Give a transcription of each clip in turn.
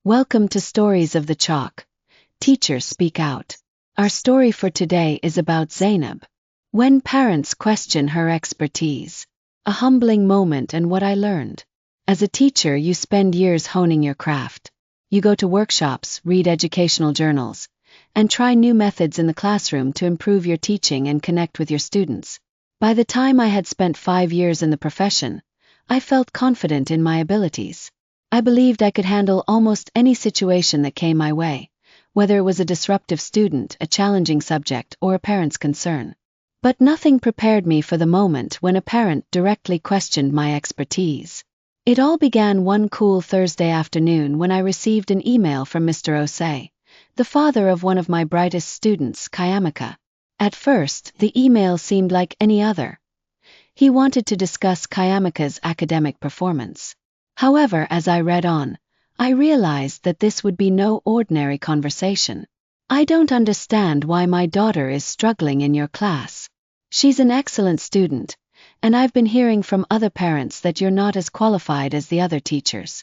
Welcome to Stories of the Chalk. Teachers Speak Out. Our story for today is about Zainab. When parents question her expertise. A humbling moment and what I learned. As a teacher, you spend years honing your craft. You go to workshops, read educational journals, and try new methods in the classroom to improve your teaching and connect with your students. By the time I had spent 5 years in the profession, I felt confident in my abilities. I believed I could handle almost any situation that came my way, whether it was a disruptive student, a challenging subject, or a parent's concern. But nothing prepared me for the moment when a parent directly questioned my expertise. It all began one cool Thursday afternoon when I received an email from Mr. Osei, the father of one of my brightest students, Kayamika. At first, the email seemed like any other. He wanted to discuss Kayamika's academic performance. However, as I read on, I realized that this would be no ordinary conversation. "I don't understand why my daughter is struggling in your class. She's an excellent student, and I've been hearing from other parents that you're not as qualified as the other teachers.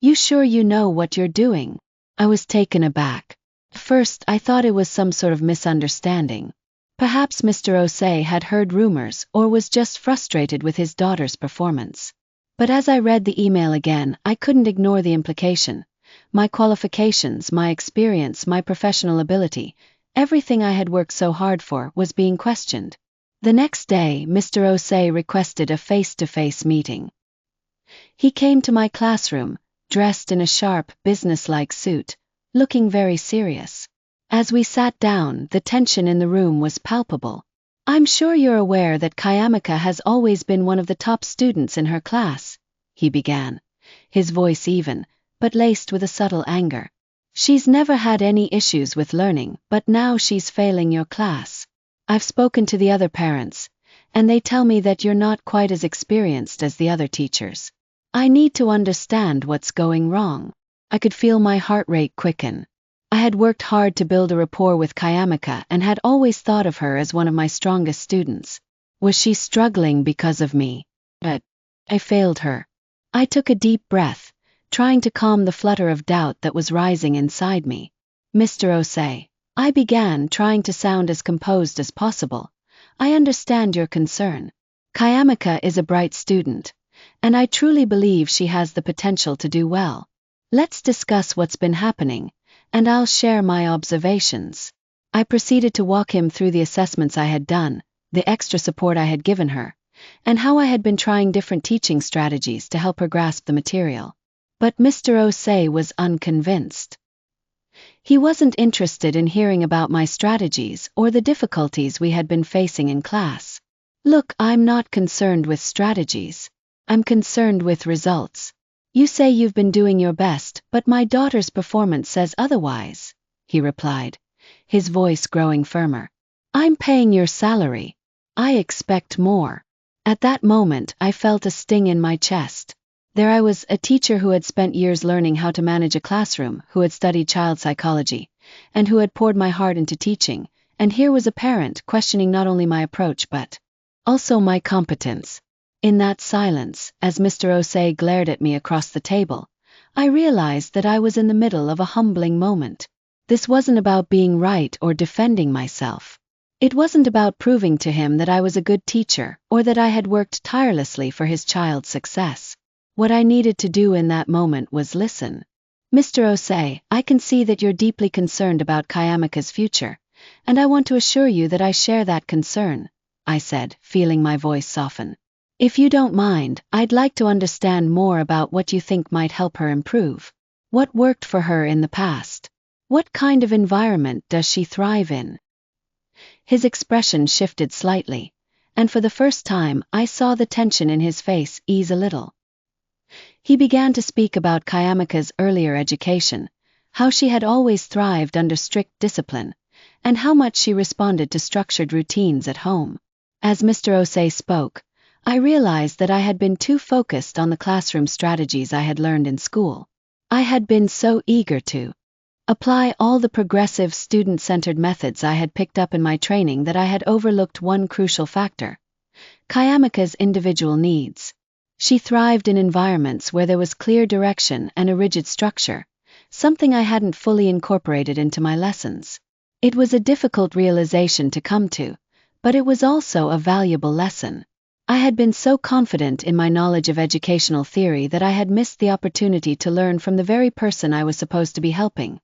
You sure you know what you're doing?" I was taken aback. First, I thought it was some sort of misunderstanding. Perhaps Mr. Osei had heard rumors or was just frustrated with his daughter's performance. But as I read the email again, I couldn't ignore the implication. My qualifications, my experience, my professional ability, everything I had worked so hard for was being questioned. The next day, Mr. Osei requested a face-to-face meeting. He came to my classroom, dressed in a sharp, businesslike suit, looking very serious. As we sat down, the tension in the room was palpable. "I'm sure you're aware that Kayamika has always been one of the top students in her class," he began, his voice even, but laced with a subtle anger. "She's never had any issues with learning, but now she's failing your class. I've spoken to the other parents, and they tell me that you're not quite as experienced as the other teachers. I need to understand what's going wrong." I could feel my heart rate quicken. I had worked hard to build a rapport with Kayamika and had always thought of her as one of my strongest students. Was she struggling because of me? But I failed her. I took a deep breath, trying to calm the flutter of doubt that was rising inside me. "Mr. Osei," I began, trying to sound as composed as possible, "I understand your concern. Kayamika is a bright student, and I truly believe she has the potential to do well. Let's discuss what's been happening, and I'll share my observations." I proceeded to walk him through the assessments I had done, the extra support I had given her, and how I had been trying different teaching strategies to help her grasp the material. But Mr. Osei was unconvinced. He wasn't interested in hearing about my strategies or the difficulties we had been facing in class. "Look, I'm not concerned with strategies. I'm concerned with results. You say you've been doing your best, but my daughter's performance says otherwise," he replied, his voice growing firmer. "I'm paying your salary. I expect more." At that moment, I felt a sting in my chest. There I was, a teacher who had spent years learning how to manage a classroom, who had studied child psychology, and who had poured my heart into teaching, and here was a parent questioning not only my approach but also my competence. In that silence, as Mr. Osei glared at me across the table, I realized that I was in the middle of a humbling moment. This wasn't about being right or defending myself. It wasn't about proving to him that I was a good teacher or that I had worked tirelessly for his child's success. What I needed to do in that moment was listen. "Mr. Osei, I can see that you're deeply concerned about Kayamika's future, and I want to assure you that I share that concern," I said, feeling my voice soften. "If you don't mind, I'd like to understand more about what you think might help her improve. What worked for her in the past? What kind of environment does she thrive in?" His expression shifted slightly, and for the first time I saw the tension in his face ease a little. He began to speak about Kayamika's earlier education, how she had always thrived under strict discipline, and how much she responded to structured routines at home. As Mr. Osei spoke, I realized that I had been too focused on the classroom strategies I had learned in school. I had been so eager to apply all the progressive, student-centered methods I had picked up in my training that I had overlooked one crucial factor: Kayamika's individual needs. She thrived in environments where there was clear direction and a rigid structure, something I hadn't fully incorporated into my lessons. It was a difficult realization to come to, but it was also a valuable lesson. I had been so confident in my knowledge of educational theory that I had missed the opportunity to learn from the very person I was supposed to be helping,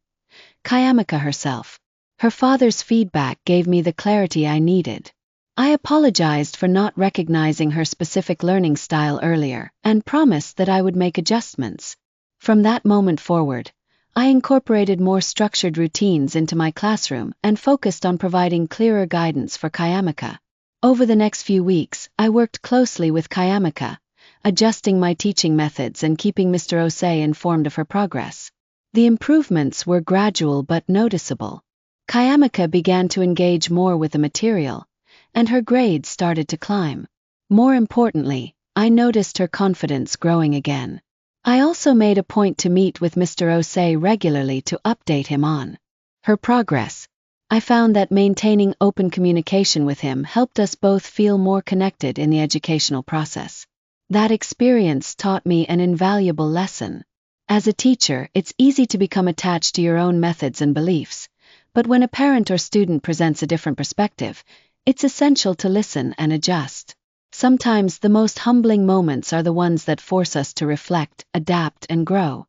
Kayamika herself. Her father's feedback gave me the clarity I needed. I apologized for not recognizing her specific learning style earlier and promised that I would make adjustments. From that moment forward, I incorporated more structured routines into my classroom and focused on providing clearer guidance for Kayamika. Over the next few weeks, I worked closely with Kayamika, adjusting my teaching methods and keeping Mr. Osei informed of her progress. The improvements were gradual but noticeable. Kayamika began to engage more with the material, and her grades started to climb. More importantly, I noticed her confidence growing again. I also made a point to meet with Mr. Osei regularly to update him on her progress. I found that maintaining open communication with him helped us both feel more connected in the educational process. That experience taught me an invaluable lesson. As a teacher, it's easy to become attached to your own methods and beliefs, but when a parent or student presents a different perspective, it's essential to listen and adjust. Sometimes the most humbling moments are the ones that force us to reflect, adapt, and grow.